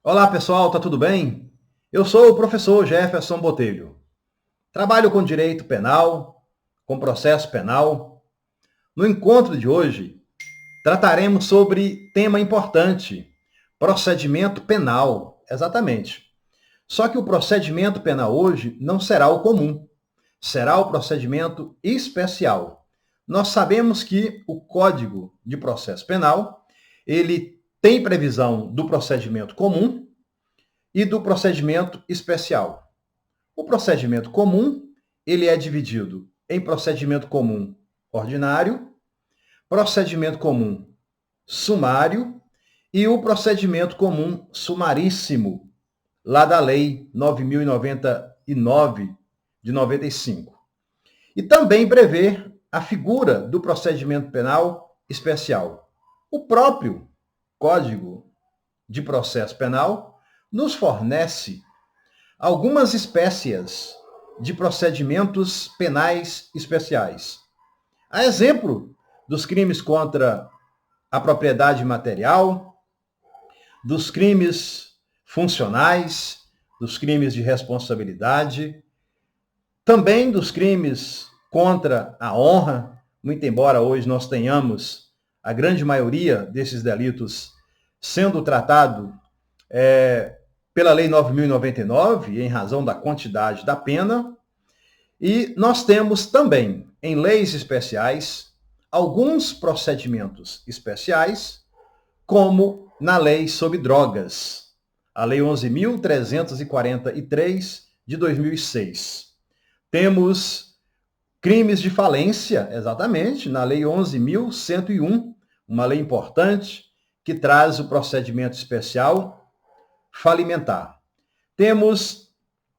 Olá pessoal, tá tudo bem? Eu sou o professor Jefferson Botelho. Trabalho com direito penal, com processo penal. No encontro de hoje, trataremos sobre tema importante: procedimento penal. Exatamente. Só que o procedimento penal hoje não será o comum, será o procedimento especial. Nós sabemos que o Código de Processo Penal, ele tem previsão do procedimento comum e do procedimento especial. O procedimento comum, ele é dividido em procedimento comum ordinário, procedimento comum sumário e o procedimento comum sumaríssimo, lá da Lei 9.099 de 95. E também prevê a figura do procedimento penal especial. O próprio Código de Processo Penal nos fornece algumas espécies de procedimentos penais especiais. A exemplo dos crimes contra a propriedade material, dos crimes funcionais, dos crimes de responsabilidade, também dos crimes contra a honra, muito embora hoje nós tenhamos a grande maioria desses delitos sendo tratado pela Lei 9.099, em razão da quantidade da pena, e nós temos também, em leis especiais, alguns procedimentos especiais, como na Lei sobre Drogas, a Lei 11.343 de 2006. Temos crimes de falência, exatamente, na Lei 11.101, uma lei importante que traz o procedimento especial falimentar. Temos,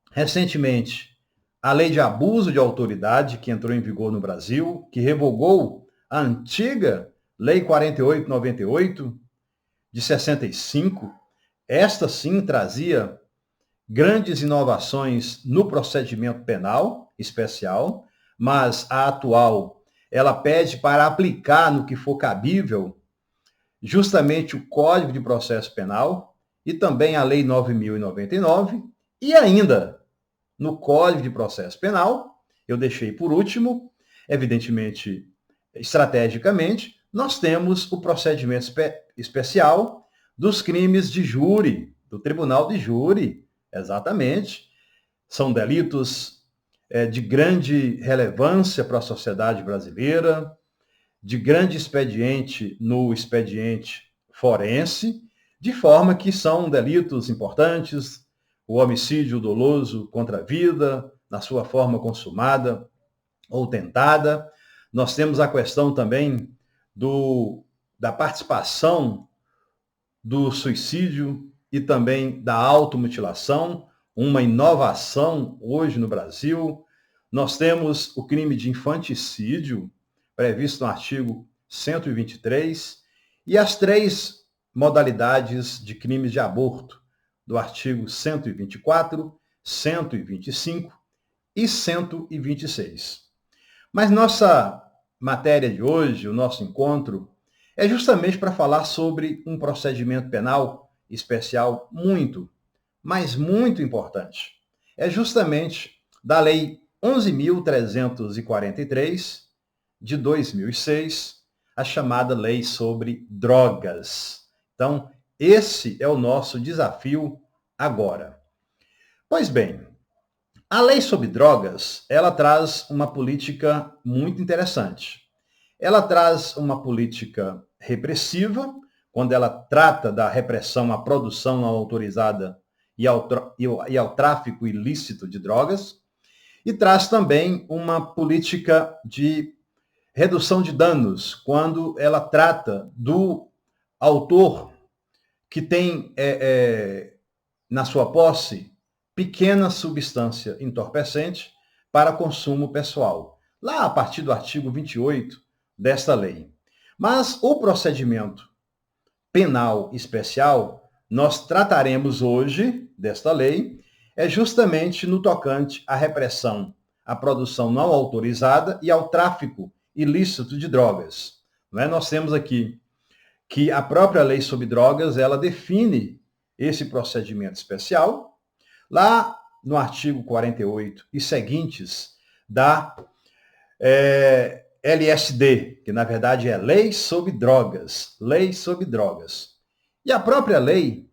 recentemente, a Lei de Abuso de Autoridade, que entrou em vigor no Brasil, que revogou a antiga Lei 4898, de 65. Esta, sim, trazia grandes inovações no procedimento penal especial, mas a atual, ela pede para aplicar no que for cabível justamente o Código de Processo Penal e também a Lei 9.099 e ainda no Código de Processo Penal, eu deixei por último, evidentemente, estrategicamente, nós temos o procedimento especial dos crimes de júri, do Tribunal de Júri, exatamente. São delitos de grande relevância para a sociedade brasileira, de grande expediente no expediente forense, de forma que são delitos importantes, o homicídio doloso contra a vida, na sua forma consumada ou tentada. Nós temos a questão também da participação do suicídio e também da automutilação, uma inovação hoje no Brasil. Nós temos o crime de infanticídio, previsto no artigo 123, e as três modalidades de crimes de aborto, do artigo 124, 125 e 126. Mas nossa matéria de hoje, o nosso encontro, é justamente para falar sobre um procedimento penal especial muito, mas muito importante. É justamente da Lei 11.343 de 2006, a chamada Lei sobre Drogas. Então, esse é o nosso desafio agora. Pois bem, a Lei sobre Drogas, ela traz uma política muito interessante. Ela traz uma política repressiva, quando ela trata da repressão à produção não autorizada e ao tráfico ilícito de drogas, e traz também uma política de redução de danos, quando ela trata do autor que tem na sua posse pequena substância entorpecente para consumo pessoal, lá a partir do artigo 28 desta lei. Mas o procedimento penal especial, nós trataremos hoje desta lei, é justamente no tocante à repressão à produção não autorizada e ao tráfico ilícito de drogas. Não é? Nós temos aqui que a própria lei sobre drogas, ela define esse procedimento especial, lá no artigo 48 e seguintes da LSD, que na verdade é Lei sobre Drogas, Lei sobre Drogas. E a própria lei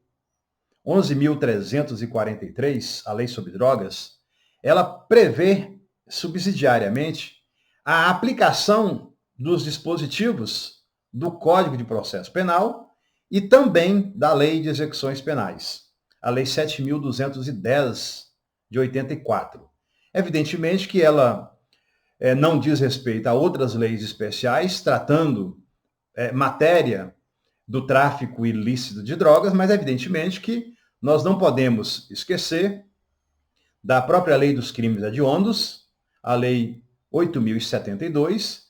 11.343, a Lei sobre Drogas, ela prevê subsidiariamente a aplicação dos dispositivos do Código de Processo Penal e também da Lei de Execuções Penais, a Lei 7.210 de 84. Evidentemente que ela não diz respeito a outras leis especiais tratando matéria do tráfico ilícito de drogas, mas evidentemente que nós não podemos esquecer da própria Lei dos Crimes Hediondos, a Lei 8.072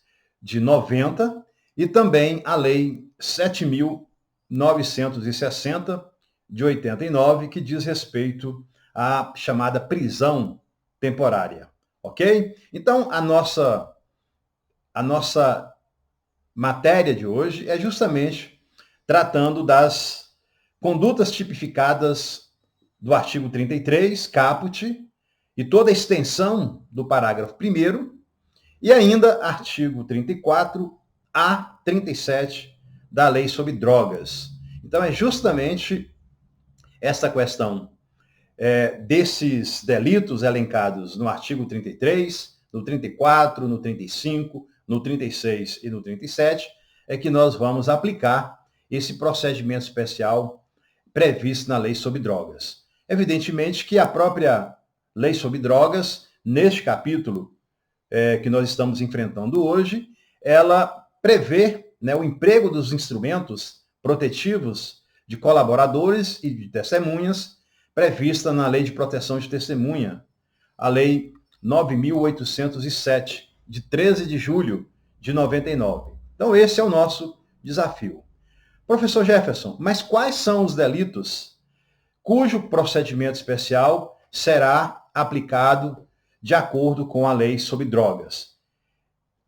de 90 e também a Lei 7.960 de 89, que diz respeito à chamada prisão temporária. Ok? Então, a nossa matéria de hoje é justamente tratando das condutas tipificadas do artigo 33, caput, e toda a extensão do parágrafo 1º, e ainda artigo 34 a 37 da Lei sobre Drogas. Então, é justamente essa questão desses delitos elencados no artigo 33, no 34, no 35, no 36 e no 37, é que nós vamos aplicar esse procedimento especial previsto na Lei sobre Drogas. Evidentemente que a própria Lei sobre Drogas, neste capítulo que nós estamos enfrentando hoje, ela prevê o emprego dos instrumentos protetivos de colaboradores e de testemunhas prevista na Lei de Proteção de Testemunha, a Lei 9.807, de 13 de julho de 99. Então, esse é o nosso desafio. Professor Jefferson, mas quais são os delitos cujo procedimento especial será aplicado de acordo com a Lei sobre Drogas?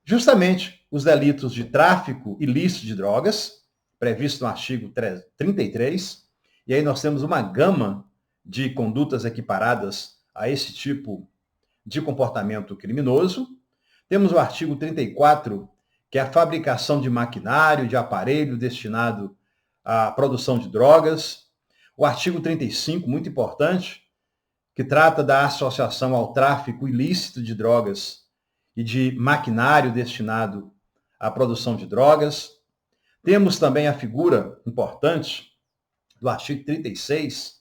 Justamente os delitos de tráfico ilícito de drogas, previsto no artigo 33, e aí nós temos uma gama de condutas equiparadas a esse tipo de comportamento criminoso. Temos o artigo 34, que é a fabricação de maquinário, de aparelho destinado à produção de drogas. O artigo 35, muito importante, que trata da associação ao tráfico ilícito de drogas e de maquinário destinado à produção de drogas. Temos também a figura importante do artigo 36,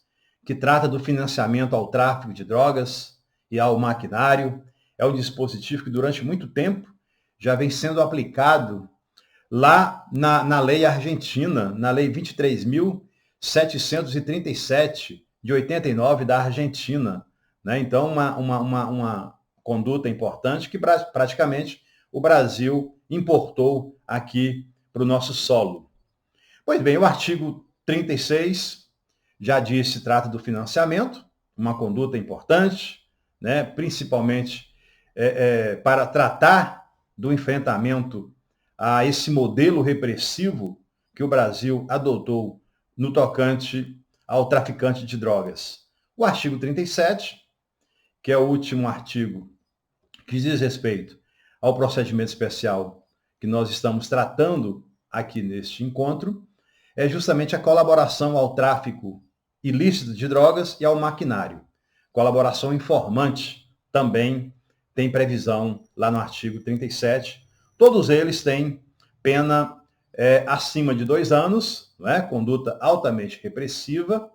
que trata do financiamento ao tráfico de drogas e ao maquinário. É um dispositivo que durante muito tempo já vem sendo aplicado lá na lei argentina, na lei 23.737 de 89 da Argentina. Né? Então, uma conduta importante que praticamente o Brasil importou aqui para o nosso solo. Pois bem, o artigo 36 já disse, trata do financiamento, uma conduta importante, né? Principalmente para tratar do enfrentamento a esse modelo repressivo que o Brasil adotou no tocante ao traficante de drogas. O artigo 37, que é o último artigo que diz respeito ao procedimento especial que nós estamos tratando aqui neste encontro, é justamente a colaboração ao tráfico ilícito de drogas e ao maquinário. Colaboração informante também tem previsão lá no artigo 37. Todos eles têm pena acima de 2 anos, né? Conduta altamente repressiva,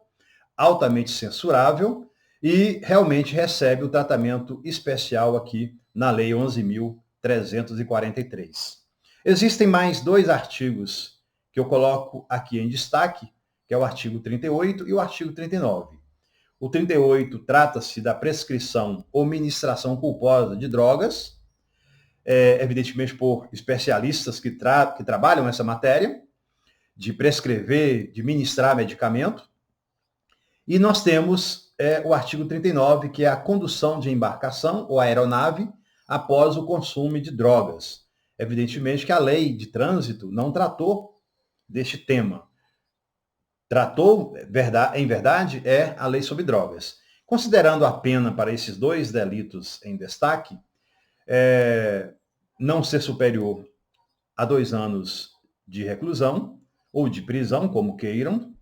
altamente censurável e realmente recebe o tratamento especial aqui na Lei 11.343. Existem mais 2 artigos que eu coloco aqui em destaque, que é o artigo 38 e o artigo 39. O 38 trata-se da prescrição ou ministração culposa de drogas, evidentemente por especialistas que trabalham nessa matéria, de prescrever, de ministrar medicamento. E nós temos o artigo 39, que é a condução de embarcação ou aeronave após o consumo de drogas. Evidentemente que a lei de trânsito não tratou deste tema. tratou, em verdade, é a lei sobre drogas. Considerando a pena para esses dois delitos em destaque, não ser superior a 2 anos de reclusão ou de prisão, como queiram,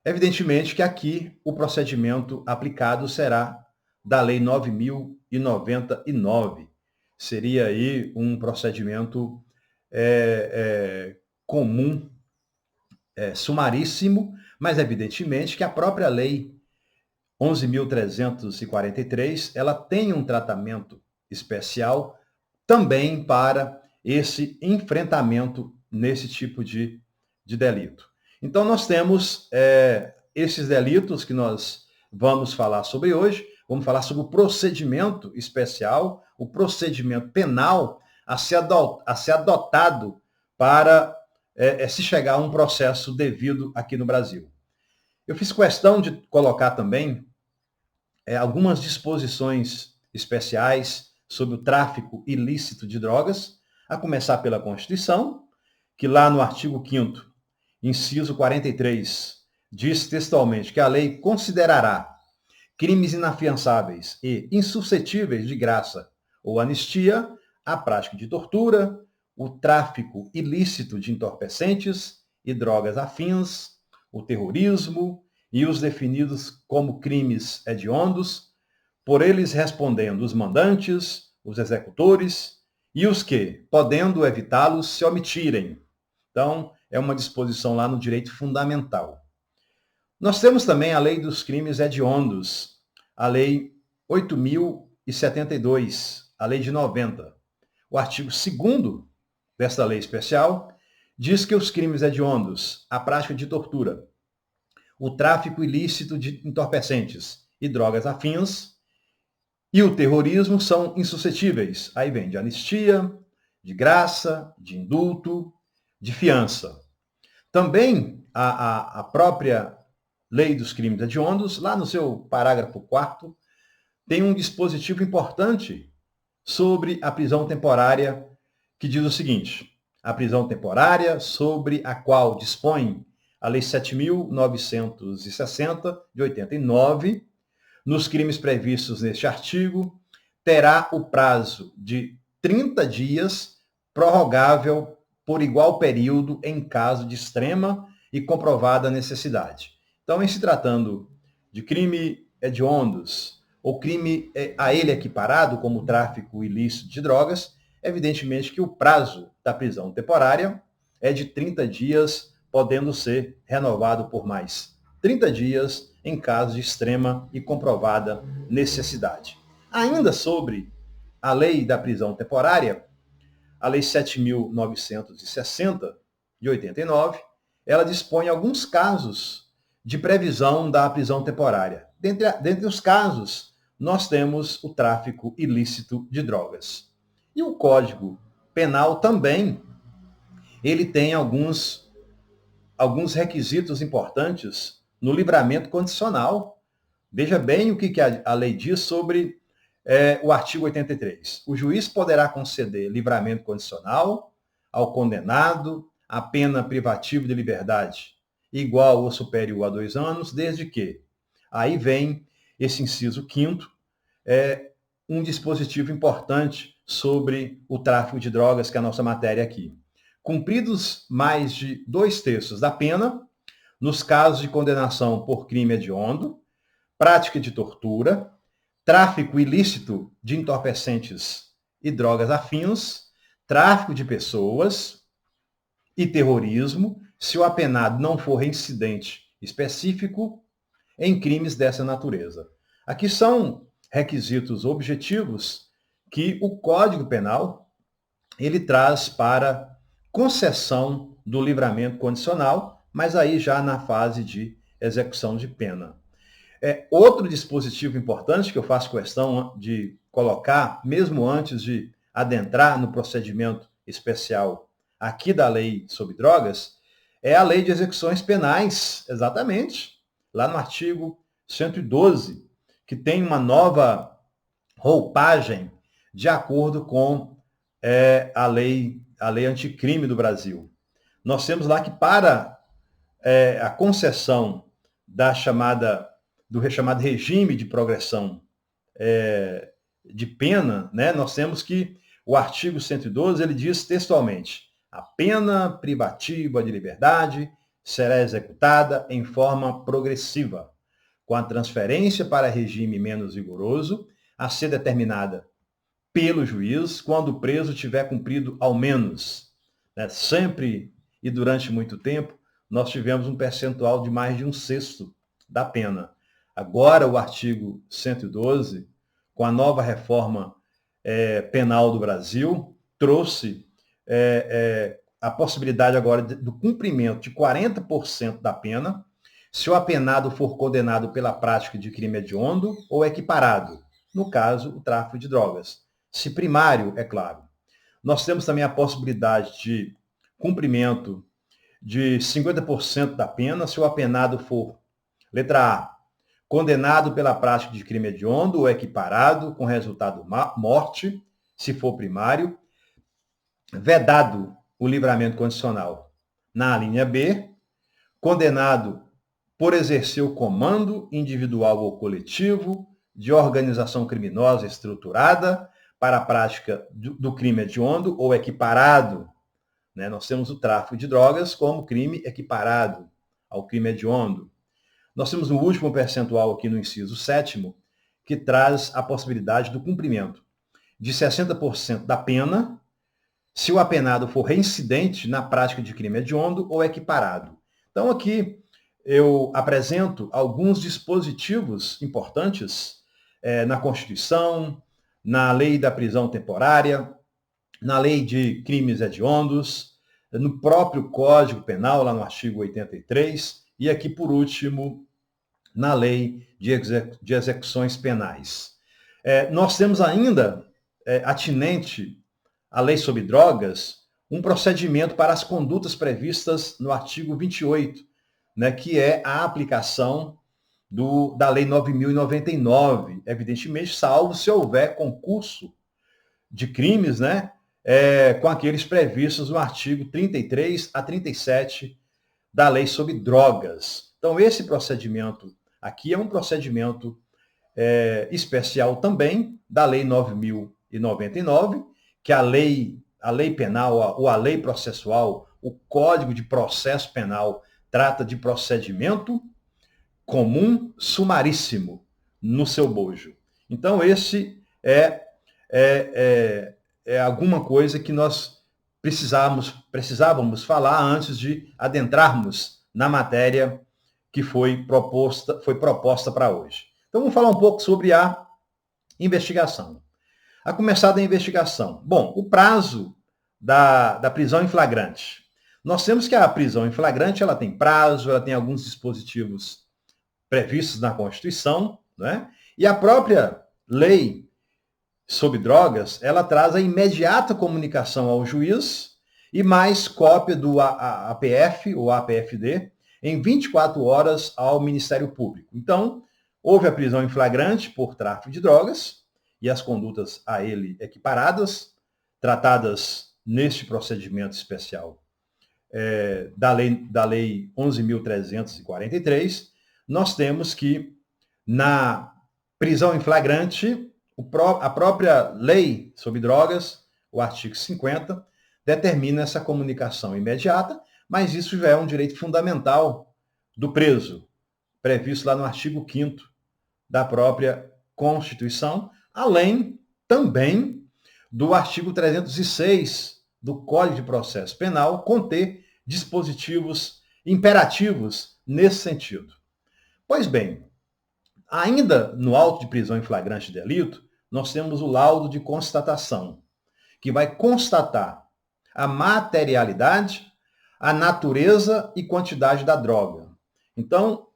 evidentemente que aqui o procedimento aplicado será da Lei 9.099. Seria aí um procedimento comum, sumaríssimo, mas evidentemente que a própria Lei 11.343, ela tem um tratamento especial também para esse enfrentamento nesse tipo de delito. Então, nós temos esses delitos que nós vamos falar sobre hoje. Vamos falar sobre o procedimento especial, o procedimento penal a ser adotado para se chegar a um processo devido aqui no Brasil. Eu fiz questão de colocar também algumas disposições especiais sobre o tráfico ilícito de drogas, a começar pela Constituição, que lá no artigo 5º, inciso 43, diz textualmente que a lei considerará crimes inafiançáveis e insuscetíveis de graça ou anistia a prática de tortura, o tráfico ilícito de entorpecentes e drogas afins, o terrorismo e os definidos como crimes hediondos, por eles respondendo os mandantes, os executores e os que, podendo evitá-los, se omitirem. Então, é uma disposição lá no direito fundamental. Nós temos também a Lei dos Crimes Hediondos, a Lei 8.072, a Lei de 90. O artigo 2º desta lei especial diz que os crimes hediondos, a prática de tortura, o tráfico ilícito de entorpecentes e drogas afins e o terrorismo são insuscetíveis. Aí vem de anistia, de graça, de indulto, de fiança. Também a própria Lei dos Crimes Hediondos, lá no seu parágrafo 4º, tem um dispositivo importante sobre a prisão temporária, que diz o seguinte: a prisão temporária sobre a qual dispõe a Lei 7.960, de 89, nos crimes previstos neste artigo, terá o prazo de 30 dias, prorrogável por igual período em caso de extrema e comprovada necessidade. Então, em se tratando de crime hediondos ou crime a ele equiparado, como o tráfico ilícito de drogas, evidentemente que o prazo da prisão temporária é de 30 dias, podendo ser renovado por mais 30 dias em caso de extrema e comprovada necessidade. Ainda sobre a lei da prisão temporária, a Lei 7.960, de 89, ela dispõe alguns casos de previsão da prisão temporária. Dentre os casos, nós temos o tráfico ilícito de drogas. E o Código Penal também, ele tem alguns requisitos importantes no livramento condicional. Veja bem o que a lei diz sobre o artigo 83. O juiz poderá conceder livramento condicional ao condenado a pena privativa de liberdade igual ou superior a 2 anos, desde que, aí vem esse inciso 5º, um dispositivo importante sobre o tráfico de drogas, que é a nossa matéria aqui. Cumpridos mais de 2/3 da pena, nos casos de condenação por crime hediondo, prática de tortura, tráfico ilícito de entorpecentes e drogas afins, tráfico de pessoas e terrorismo, se o apenado não for reincidente específico em crimes dessa natureza. Aqui são requisitos objetivos que o Código Penal ele traz para concessão do livramento condicional, mas aí já na fase de execução de pena. Outro dispositivo importante que eu faço questão de colocar, mesmo antes de adentrar no procedimento especial aqui da lei sobre drogas, é a lei de execuções penais, exatamente, lá no artigo 112, que tem uma nova roupagem de acordo com a lei anticrime do Brasil. Nós temos lá que para a concessão do chamado regime de progressão de pena, né, nós temos que o artigo 112, ele diz textualmente: a pena privativa de liberdade será executada em forma progressiva, com a transferência para regime menos rigoroso a ser determinada pelo juiz quando o preso tiver cumprido ao menos, né, sempre e durante muito tempo, nós tivemos um percentual de mais de 1/6 da pena. Agora, o artigo 112, com a nova reforma penal do Brasil, trouxe a possibilidade agora do cumprimento de 40% da pena, se o apenado for condenado pela prática de crime hediondo ou equiparado, no caso, o tráfico de drogas. Se primário, é claro. Nós temos também a possibilidade de cumprimento de 50% da pena, se o apenado for, letra A, condenado pela prática de crime hediondo ou equiparado, com resultado morte, se for primário, vedado o livramento condicional. Na linha B, condenado por exercer o comando individual ou coletivo de organização criminosa estruturada para a prática do crime hediondo ou equiparado. Né? Nós temos o tráfico de drogas como crime equiparado ao crime hediondo. Nós temos um último percentual aqui no inciso 7º, que traz a possibilidade do cumprimento de 60% da pena, se o apenado for reincidente na prática de crime hediondo ou equiparado. Então, aqui eu apresento alguns dispositivos importantes na Constituição, na Lei da Prisão Temporária, na Lei de Crimes Hediondos, no próprio Código Penal, lá no artigo 83, e aqui, por último, na Lei de Execuções Penais. Nós temos ainda, atinente à Lei sobre Drogas, um procedimento para as condutas previstas no artigo 28, né, que é a aplicação da Lei 9.099, evidentemente, salvo se houver concurso de crimes, né, com aqueles previstos no artigo 33 a 37 da Lei sobre Drogas. Então, esse procedimento aqui é um procedimento especial também da Lei 9.099, que a lei penal ou a lei processual, o Código de Processo Penal, trata de procedimento comum sumaríssimo no seu bojo. Então, esse é alguma coisa que nós precisávamos falar antes de adentrarmos na matéria que foi proposta para hoje. Então, vamos falar um pouco sobre a investigação. A começar da investigação. Bom, o prazo da prisão em flagrante. Nós temos que a prisão em flagrante ela tem prazo, ela tem alguns dispositivos previstos na Constituição, né? E a própria lei sobre drogas, ela traz a imediata comunicação ao juiz e mais cópia do APF ou APFD em 24 horas ao Ministério Público. Então, houve a prisão em flagrante por tráfico de drogas e as condutas a ele equiparadas, tratadas neste procedimento especial da Lei 11.343, nós temos que, na prisão em flagrante, a própria lei sobre drogas, o artigo 50, determina essa comunicação imediata, mas isso já é um direito fundamental do preso, previsto lá no artigo 5º da própria Constituição, além também do artigo 306 do Código de Processo Penal conter dispositivos imperativos nesse sentido. Pois bem, ainda no auto de prisão em flagrante de delito, nós temos o laudo de constatação, que vai constatar a materialidade, a natureza e quantidade da droga. Então,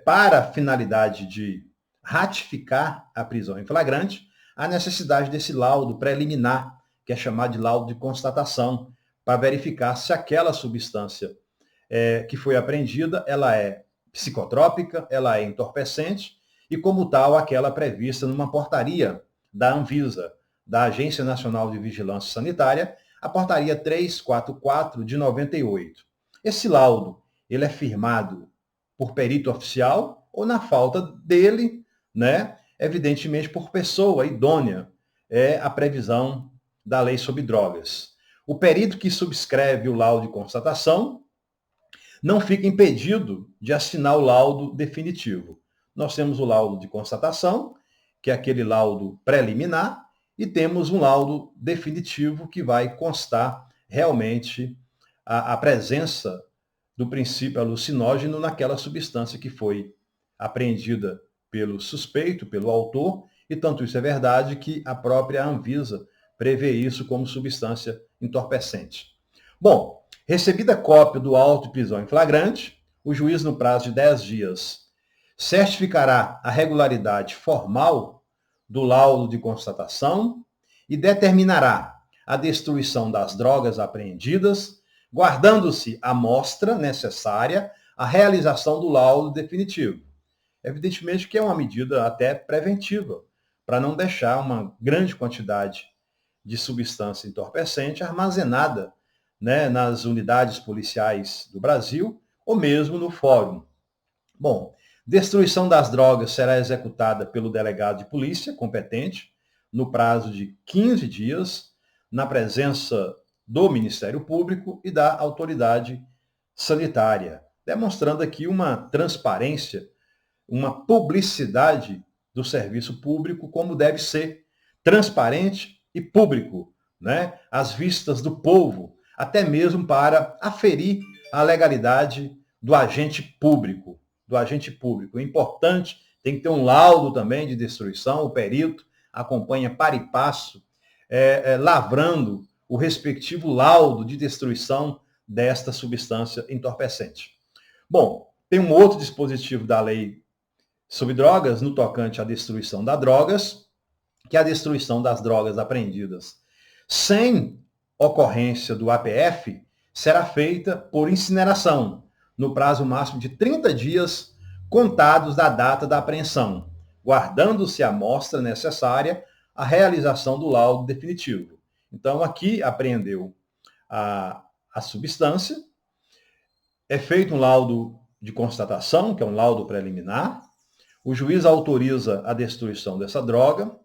para a finalidade de ratificar a prisão em flagrante, há necessidade desse laudo preliminar, que é chamado de laudo de constatação, para verificar se aquela substância que foi apreendida, ela é psicotrópica, ela é entorpecente e, como tal, aquela prevista numa portaria da Anvisa, da Agência Nacional de Vigilância Sanitária, a portaria 344 de 98. Esse laudo, ele é firmado por perito oficial ou, na falta dele, né, evidentemente por pessoa idônea. É a previsão da lei sobre drogas. O perito que subscreve o laudo de constatação não fica impedido de assinar o laudo definitivo. Nós temos o laudo de constatação, que é aquele laudo preliminar, e temos um laudo definitivo que vai constar realmente a presença do princípio alucinógeno naquela substância que foi apreendida pelo suspeito, pelo autor, e tanto isso é verdade que a própria Anvisa prevê isso como substância entorpecente. Bom, recebida a cópia do auto de prisão em flagrante, o juiz, no prazo de 10 dias, certificará a regularidade formal do laudo de constatação e determinará a destruição das drogas apreendidas, guardando-se a amostra necessária à realização do laudo definitivo. Evidentemente que é uma medida até preventiva, para não deixar uma grande quantidade de substância entorpecente armazenada, né, nas unidades policiais do Brasil ou mesmo no fórum. Bom, destruição das drogas será executada pelo delegado de polícia competente no prazo de 15 dias, na presença do Ministério Público e da autoridade sanitária, demonstrando aqui uma transparência, uma publicidade do serviço público como deve ser, transparente e público, né? Às vistas do povo, até mesmo para aferir a legalidade do agente público. É importante, tem que ter um laudo também de destruição, o perito acompanha para e passo, lavrando o respectivo laudo de destruição desta substância entorpecente. Bom, tem um outro dispositivo da lei sobre drogas no tocante à destruição das drogas, que é a destruição das drogas apreendidas sem ocorrência do APF será feita por incineração, no prazo máximo de 30 dias contados da data da apreensão, guardando-se a amostra necessária à realização do laudo definitivo. Então, aqui apreendeu a substância, é feito um laudo de constatação, que é um laudo preliminar, o juiz autoriza a destruição dessa droga,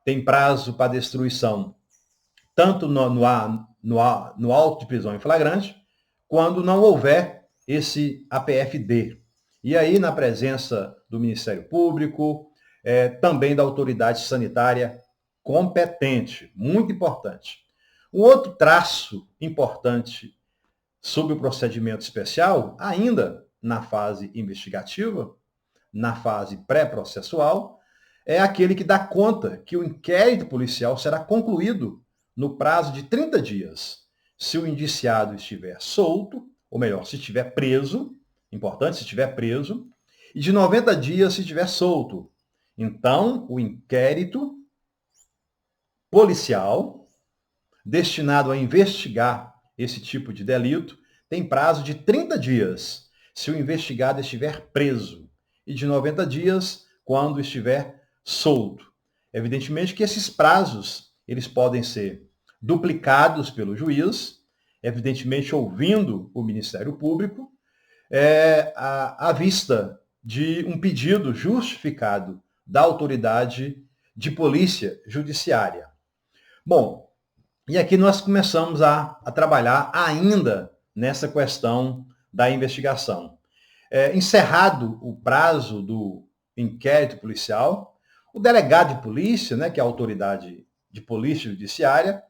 tem prazo para destruição tanto no auto de prisão em flagrante, quando não houver esse APF-D. E aí, na presença do Ministério Público, também da autoridade sanitária competente, muito importante. Um outro traço importante sobre o procedimento especial, ainda na fase investigativa, na fase pré-processual, é aquele que dá conta que o inquérito policial será concluído no prazo de 30 dias, se o indiciado estiver solto, ou melhor, se estiver preso, importante, se estiver preso, e de 90 dias se estiver solto. Então, o inquérito policial, destinado a investigar esse tipo de delito, tem prazo de 30 dias, se o investigado estiver preso, e de 90 dias quando estiver solto. Evidentemente que esses prazos, eles podem ser duplicados pelo juiz, evidentemente ouvindo o Ministério Público, à vista de um pedido justificado da autoridade de polícia judiciária. Bom, e aqui nós começamos a trabalhar ainda nessa questão da investigação. Encerrado o prazo do inquérito policial, o delegado de polícia, né, que é a autoridade de polícia judiciária,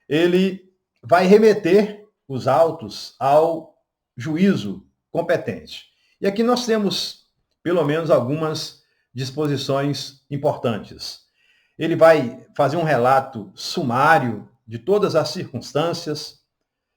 ele vai remeter os autos ao juízo competente. E aqui nós temos, pelo menos, algumas disposições importantes. Ele vai fazer um relato sumário de todas as circunstâncias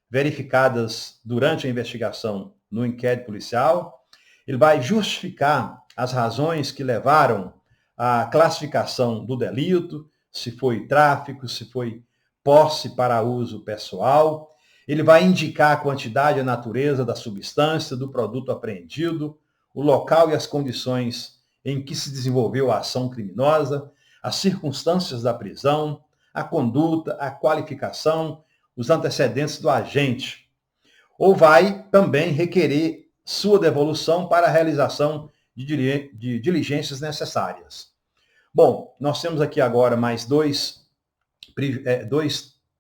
verificadas durante a investigação no inquérito policial. Ele vai justificar as razões que levaram à classificação do delito, se foi tráfico, se foi posse para uso pessoal. Ele vai indicar a quantidade e a natureza da substância, do produto apreendido, o local e as condições em que se desenvolveu a ação criminosa, as circunstâncias da prisão, a conduta, a qualificação, os antecedentes do agente. Ou vai também requerer sua devolução para a realização de diligências necessárias. Bom, nós temos aqui agora mais dois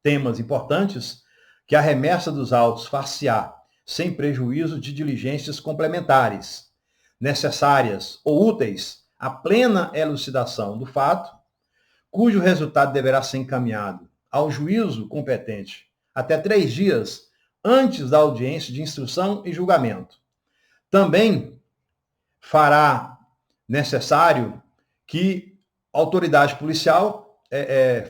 temas importantes, que a remessa dos autos far-se-á sem prejuízo de diligências complementares, necessárias ou úteis à plena elucidação do fato, cujo resultado deverá ser encaminhado ao juízo competente até 3 dias antes da audiência de instrução e julgamento. Também fará necessário que a autoridade policial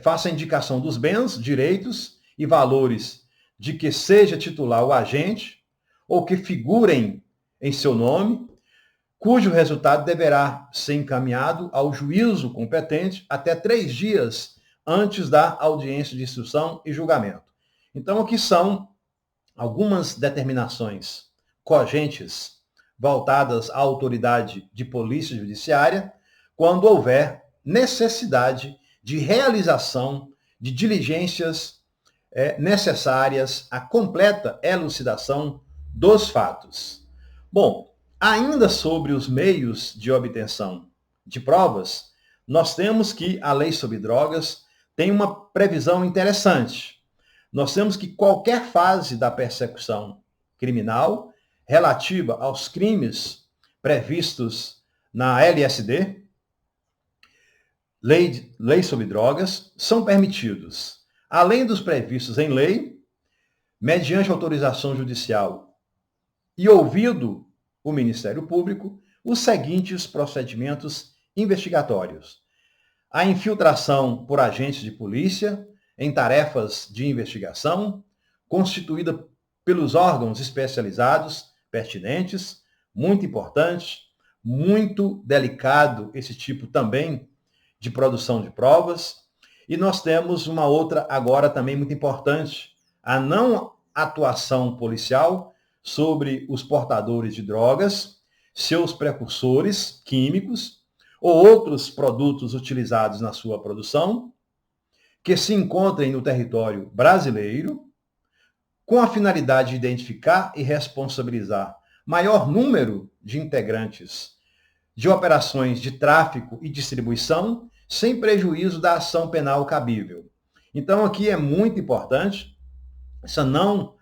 faça a indicação dos bens, direitos e valores de que seja titular o agente ou que figurem em seu nome, cujo resultado deverá ser encaminhado ao juízo competente até 3 dias antes da audiência de instrução e julgamento. Então, aqui são algumas determinações cogentes voltadas à autoridade de polícia judiciária quando houver necessidade de realização de diligências necessárias à completa elucidação dos fatos. Bom, ainda sobre os meios de obtenção de provas, nós temos que a lei sobre drogas tem uma previsão interessante. Nós temos que qualquer fase da persecução criminal relativa aos crimes previstos na LSD, lei sobre drogas, são permitidos, além dos previstos em lei, mediante autorização judicial e ouvido o Ministério Público, os seguintes procedimentos investigatórios: a infiltração por agentes de polícia em tarefas de investigação, constituída pelos órgãos especializados pertinentes, muito importante, muito delicado esse tipo também de produção de provas. E nós temos uma outra agora também muito importante, a não atuação policial sobre os portadores de drogas, seus precursores químicos ou outros produtos utilizados na sua produção, que se encontrem no território brasileiro, com a finalidade de identificar e responsabilizar maior número de integrantes de operações de tráfico e distribuição, sem prejuízo da ação penal cabível. Então, aqui é muito importante essa não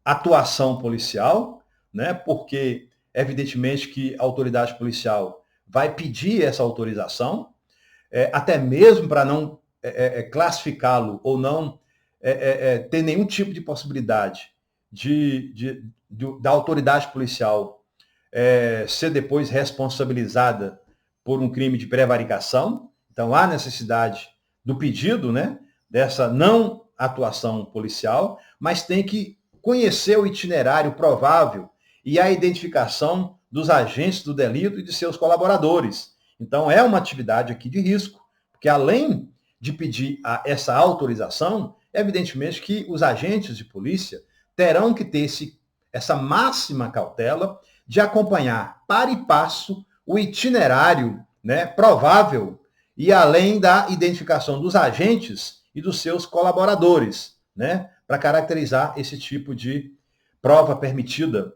atuação policial, né? Porque, evidentemente, que a autoridade policial vai pedir essa autorização, até mesmo para não classificá-lo ou não ter nenhum tipo de possibilidade da autoridade policial ser depois responsabilizada por um crime de prevaricação. Então, há necessidade do pedido, né, dessa não atuação policial, mas tem que conhecer o itinerário provável e a identificação dos agentes do delito e de seus colaboradores. Então, é uma atividade aqui de risco, porque além de pedir essa autorização, evidentemente que os agentes de polícia terão que ter essa máxima cautela de acompanhar para e passo o itinerário, né, provável, e além da identificação dos agentes e dos seus colaboradores, né, para caracterizar esse tipo de prova permitida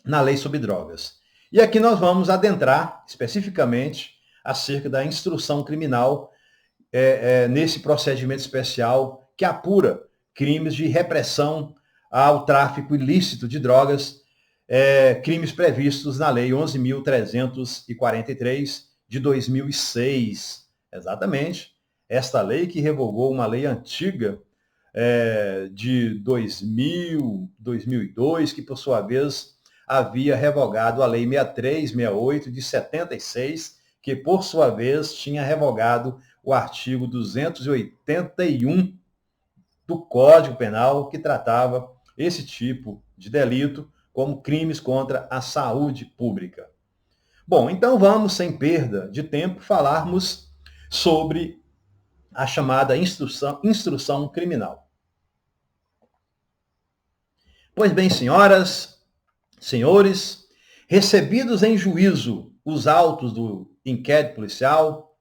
na lei sobre drogas. E aqui nós vamos adentrar especificamente acerca da instrução criminal nesse procedimento especial que apura crimes de repressão ao tráfico ilícito de drogas, crimes previstos na Lei 11.343 de 2006. Exatamente, esta lei que revogou uma lei antiga de 2002, que por sua vez havia revogado a Lei 6368 de 76, que por sua vez tinha revogado o artigo 281 do Código Penal, que tratava esse tipo de delito como crimes contra a saúde pública. Bom, então vamos, sem perda de tempo, falarmos sobre a chamada instrução criminal. Pois bem, senhoras, senhores, recebidos em juízo os autos do inquérito policial,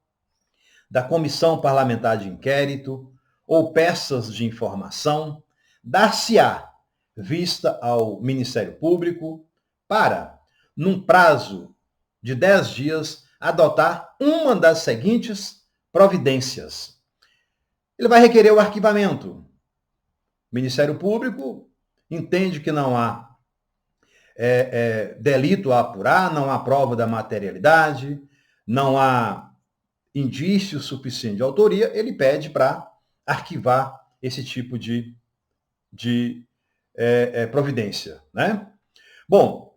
da comissão parlamentar de inquérito ou peças de informação, dar-se-á vista ao Ministério Público para, num prazo de 10 dias, adotar uma das seguintes providências. Ele vai requerer o arquivamento. O Ministério Público entende que não há delito a apurar, não há prova da materialidade, não há indício suficiente de autoria, ele pede para arquivar esse tipo de providência, né? Bom,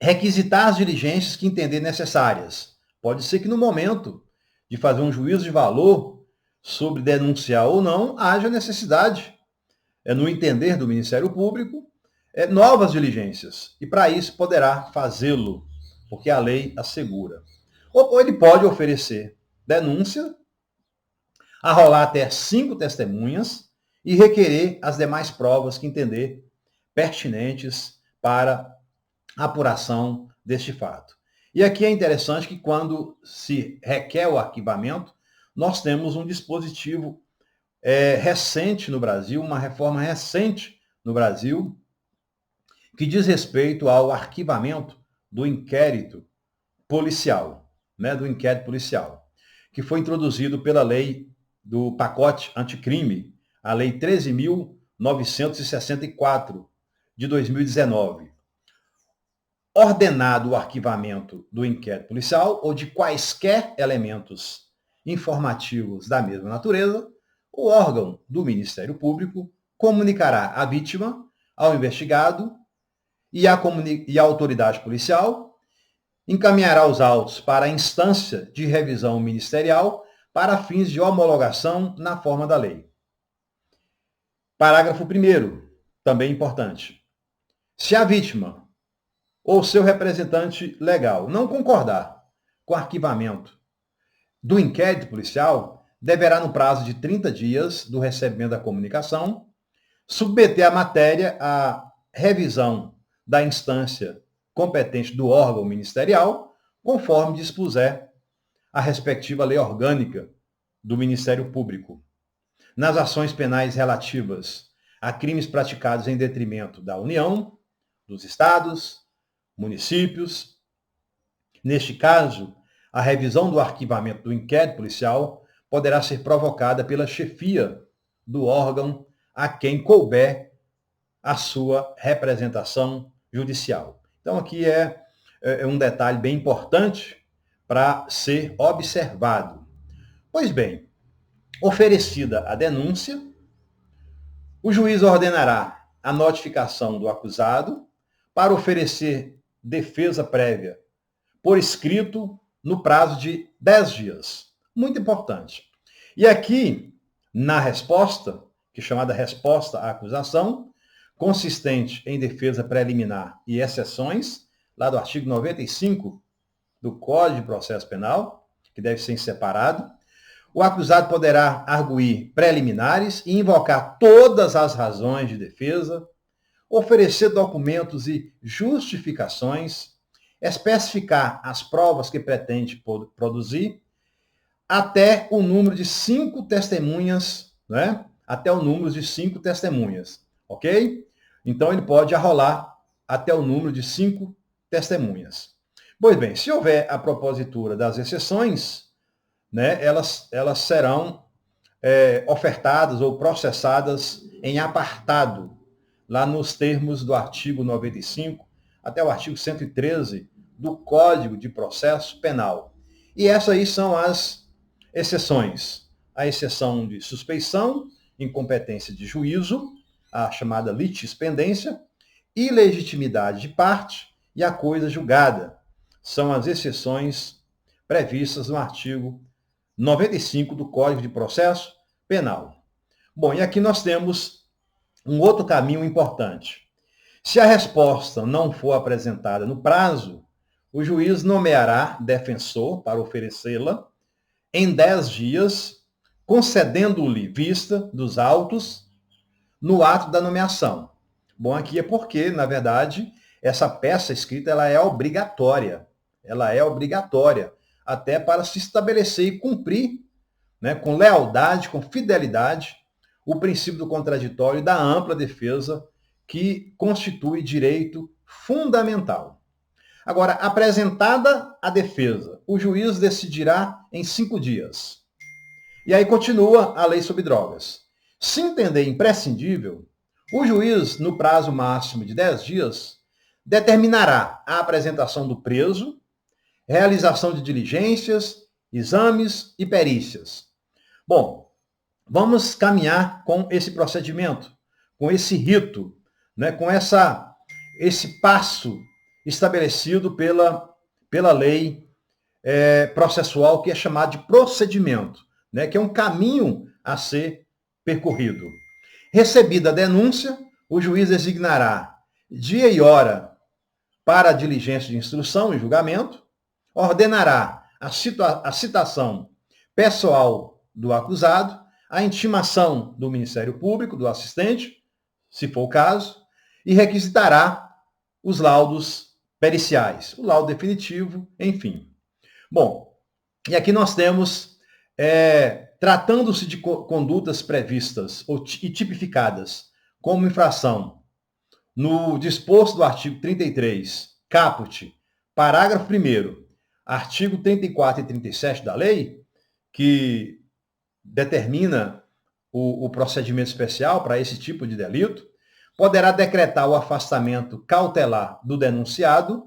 requisitar as diligências que entender necessárias. Pode ser que no momento de fazer um juízo de valor sobre denunciar ou não, haja necessidade, no entender do Ministério Público, novas diligências. E para isso poderá fazê-lo, porque a lei assegura. Ou ele pode oferecer denúncia, arrolar até 5 testemunhas e requerer as demais provas que entender pertinentes para a apuração deste fato. E aqui é interessante que quando se requer o arquivamento, nós temos um dispositivo recente no Brasil, uma reforma recente no Brasil, que diz respeito ao arquivamento do inquérito policial, né, do inquérito policial, que foi introduzido pela lei do pacote anticrime, a Lei 13.964, de 2019. Ordenado o arquivamento do inquérito policial ou de quaisquer elementos informativos da mesma natureza, o órgão do Ministério Público comunicará à vítima, ao investigado e à autoridade policial, encaminhará os autos para a instância de revisão ministerial para fins de homologação na forma da lei. Parágrafo 1º, também importante. Se a vítima ou seu representante legal não concordar com o arquivamento do inquérito policial, deverá, no prazo de 30 dias do recebimento da comunicação, submeter a matéria à revisão da instância competente do órgão ministerial, conforme dispuser a respectiva lei orgânica do Ministério Público. Nas ações penais relativas a crimes praticados em detrimento da União, dos estados, municípios, neste caso, a revisão do arquivamento do inquérito policial poderá ser provocada pela chefia do órgão a quem couber a sua representação judicial. Então, aqui é um detalhe bem importante para ser observado. Pois bem, oferecida a denúncia, o juiz ordenará a notificação do acusado para oferecer defesa prévia por escrito no prazo de 10 dias. Muito importante. E aqui, na resposta, que é chamada resposta à acusação, consistente em defesa preliminar e exceções, lá do artigo 95 do Código de Processo Penal, que deve ser separado, o acusado poderá arguir preliminares e invocar todas as razões de defesa, oferecer documentos e justificações, especificar as provas que pretende produzir, até o número de 5 testemunhas, né? Até o número de 5 testemunhas, ok? Então, ele pode arrolar até o número de 5 testemunhas. Pois bem, se houver a propositura das exceções, né, elas serão ofertadas ou processadas em apartado, lá nos termos do artigo 95 até o artigo 113 do Código de Processo Penal. E essas aí são as exceções. A exceção de suspeição, incompetência de juízo, a chamada litispendência, ilegitimidade de parte e a coisa julgada. São as exceções previstas no artigo 95 do Código de Processo Penal. Bom, e aqui nós temos um outro caminho importante. Se a resposta não for apresentada no prazo, o juiz nomeará defensor para oferecê-la em 10 dias, concedendo-lhe vista dos autos no ato da nomeação. Bom, aqui é porque, na verdade, essa peça escrita ela é obrigatória. Ela é obrigatória, até para se estabelecer e cumprir, né, com lealdade, com fidelidade, o princípio do contraditório e da ampla defesa que constitui direito fundamental. Agora, apresentada a defesa, o juiz decidirá em 5 dias. E aí continua a lei sobre drogas. Se entender imprescindível, o juiz, no prazo máximo de 10 dias, determinará a apresentação do preso, realização de diligências, exames e perícias. Bom, vamos caminhar com esse procedimento, com esse rito, né, com esse passo estabelecido pela lei processual, que é chamado de procedimento, né, que é um caminho a ser percorrido. Recebida a denúncia, o juiz designará dia e hora para a diligência de instrução e julgamento, ordenará a citação pessoal do acusado, a intimação do Ministério Público, do assistente, se for o caso, e requisitará os laudos periciais, o laudo definitivo, enfim. Bom, e aqui nós temos, tratando-se de condutas previstas e tipificadas como infração no disposto do artigo 33, caput, parágrafo 1º, artigo 34 e 37 da lei, que determina o procedimento especial para esse tipo de delito, poderá decretar o afastamento cautelar do denunciado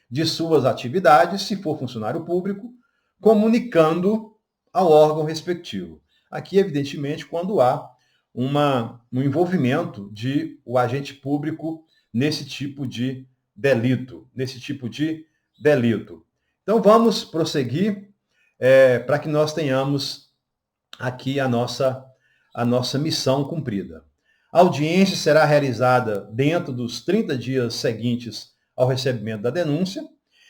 de suas atividades, se for funcionário público, comunicando ao órgão respectivo. Aqui, evidentemente, quando há um envolvimento de o agente público nesse tipo de delito. Então, vamos prosseguir para que nós tenhamos aqui a nossa missão cumprida. A audiência será realizada dentro dos 30 dias seguintes ao recebimento da denúncia,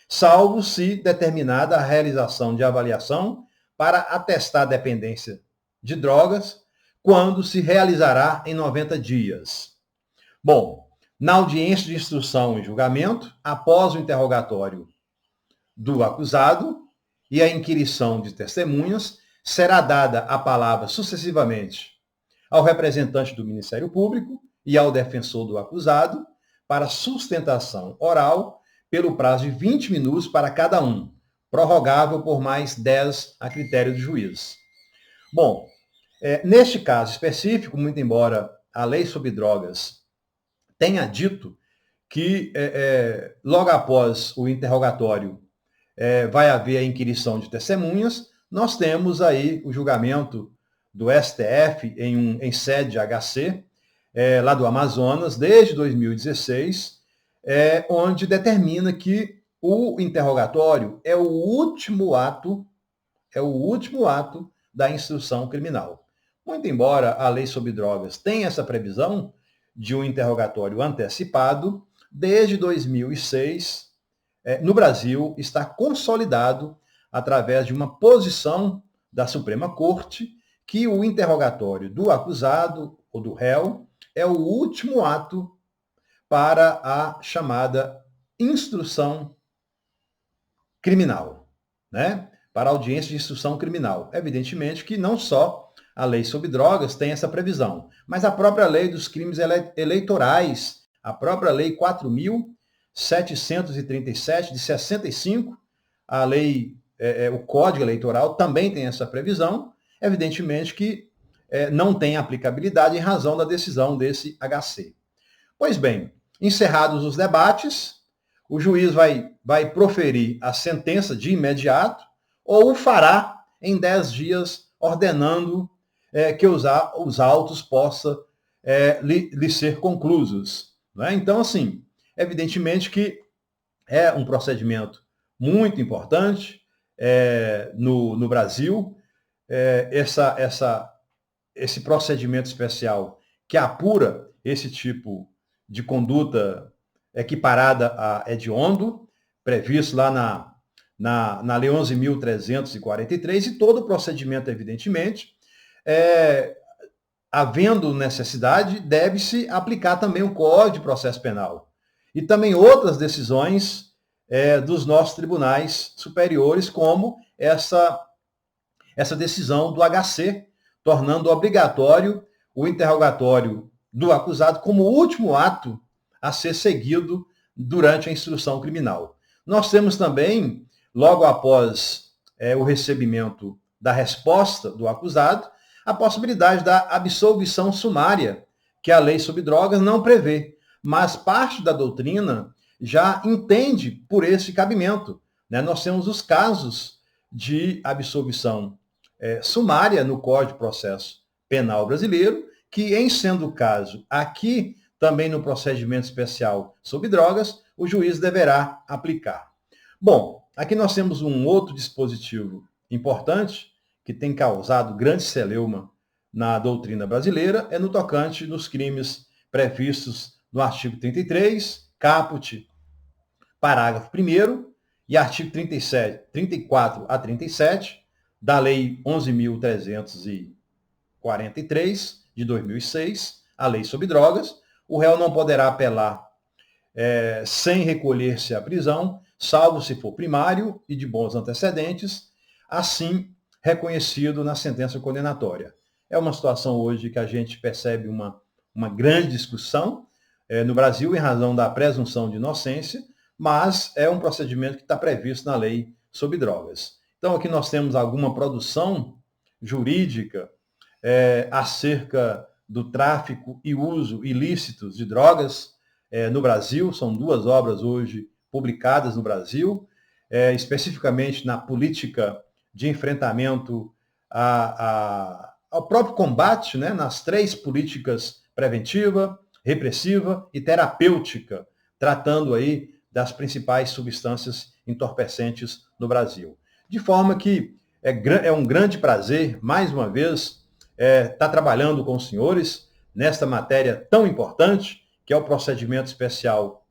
salvo se determinada a realização de avaliação para atestar a dependência de drogas, quando se realizará em 90 dias. Bom, na audiência de instrução e julgamento, após o interrogatório do acusado e a inquirição de testemunhas, será dada a palavra sucessivamente ao representante do Ministério Público e ao defensor do acusado para sustentação oral pelo prazo de 20 minutos para cada um, prorrogável por mais 10 a critério do juiz. Bom, neste caso específico, muito embora a lei sobre drogas tenha dito que logo após o interrogatório vai haver a inquirição de testemunhas, nós temos aí o julgamento do STF em sede HC, lá do Amazonas, desde 2016, onde determina que o interrogatório é o último ato da instrução criminal. Muito embora a lei sobre drogas tenha essa previsão de um interrogatório antecipado, desde 2006, no Brasil, está consolidado através de uma posição da Suprema Corte que o interrogatório do acusado ou do réu é o último ato para a chamada instrução criminal, né? Para a audiência de instrução criminal. Evidentemente que não só a lei sobre drogas tem essa previsão, mas a própria lei dos crimes eleitorais, a própria lei 4.737 de 65, a lei, o Código Eleitoral também tem essa previsão. Evidentemente que não tem aplicabilidade em razão da decisão desse HC. Pois bem, encerrados os debates, o juiz vai proferir a sentença de imediato ou o fará em 10 dias, ordenando que os autos possam lhe ser conclusos. Né? Então, assim, evidentemente que é um procedimento muito importante no Brasil, esse procedimento especial que apura esse tipo de conduta equiparada a hediondo, previsto lá na Lei 11.343, e todo o procedimento, evidentemente, havendo necessidade, deve-se aplicar também o Código de Processo Penal. E também outras decisões dos nossos tribunais superiores, como essa decisão do HC, tornando obrigatório o interrogatório do acusado como último ato a ser seguido durante a instrução criminal. Nós temos também, logo após o recebimento da resposta do acusado, a possibilidade da absolvição sumária, que a lei sobre drogas não prevê, mas parte da doutrina já entende por esse cabimento. Né? Nós temos os casos de absolvição sumária no Código de Processo Penal brasileiro, que, em sendo o caso aqui, também no procedimento especial sobre drogas, o juiz deverá aplicar. Bom, aqui nós temos um outro dispositivo importante que tem causado grande celeuma na doutrina brasileira, é no tocante dos crimes previstos no artigo 33, caput, parágrafo 1º, e artigo 37, 34 a 37, da Lei 11.343, de 2006, a Lei sobre Drogas. O réu não poderá apelar sem recolher-se à prisão, salvo se for primário e de bons antecedentes, assim reconhecido na sentença condenatória. É uma situação hoje que a gente percebe uma grande discussão no Brasil em razão da presunção de inocência, mas é um procedimento que está previsto na lei sobre drogas. Então aqui nós temos alguma produção jurídica acerca do tráfico e uso ilícitos de drogas no Brasil. São 2 obras hoje publicadas no Brasil, especificamente na política de enfrentamento ao próprio combate, né, nas 3 políticas preventiva, repressiva e terapêutica, tratando aí das principais substâncias entorpecentes no Brasil. De forma que é um grande prazer, mais uma vez, estar trabalhando com os senhores nesta matéria tão importante, que é o procedimento especial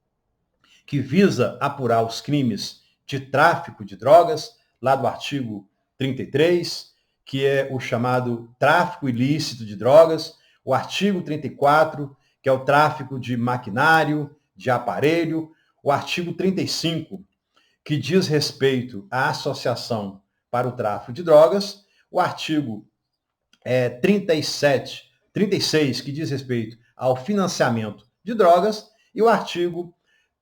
que visa apurar os crimes de tráfico de drogas, lá do artigo 33, que é o chamado tráfico ilícito de drogas, o artigo 34, que é o tráfico de maquinário, de aparelho, o artigo 35, que diz respeito à associação para o tráfico de drogas, o artigo 36, que diz respeito ao financiamento de drogas, e o artigo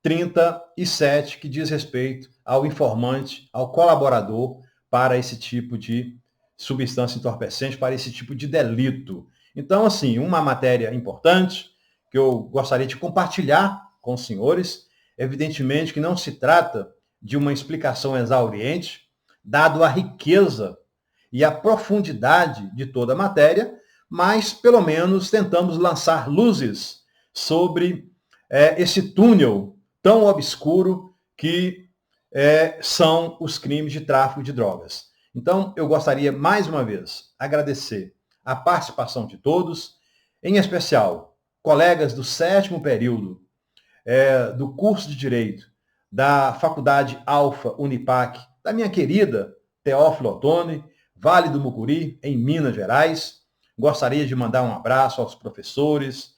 37, que diz respeito ao informante, ao colaborador para esse tipo de substância entorpecente, para esse tipo de delito. Então, assim, uma matéria importante que eu gostaria de compartilhar com os senhores. Evidentemente que não se trata de uma explicação exauriente, dado a riqueza e a profundidade de toda a matéria, mas pelo menos tentamos lançar luzes sobre esse túnel tão obscuro que são os crimes de tráfico de drogas. Então, eu gostaria, mais uma vez, agradecer a participação de todos, em especial, colegas do 7º período do curso de Direito da Faculdade Alfa Unipac, da minha querida Teófilo Otoni, Vale do Mucuri, em Minas Gerais. Gostaria de mandar um abraço aos professores,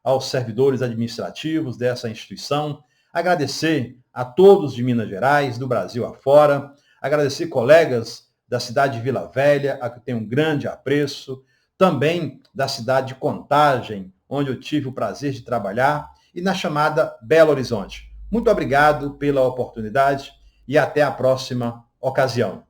aos servidores administrativos dessa instituição, agradecer a todos de Minas Gerais, do Brasil afora, agradecer colegas da cidade de Vila Velha, a que tenho um grande apreço, também da cidade de Contagem, onde eu tive o prazer de trabalhar, e na chamada Belo Horizonte. Muito obrigado pela oportunidade e até a próxima ocasião.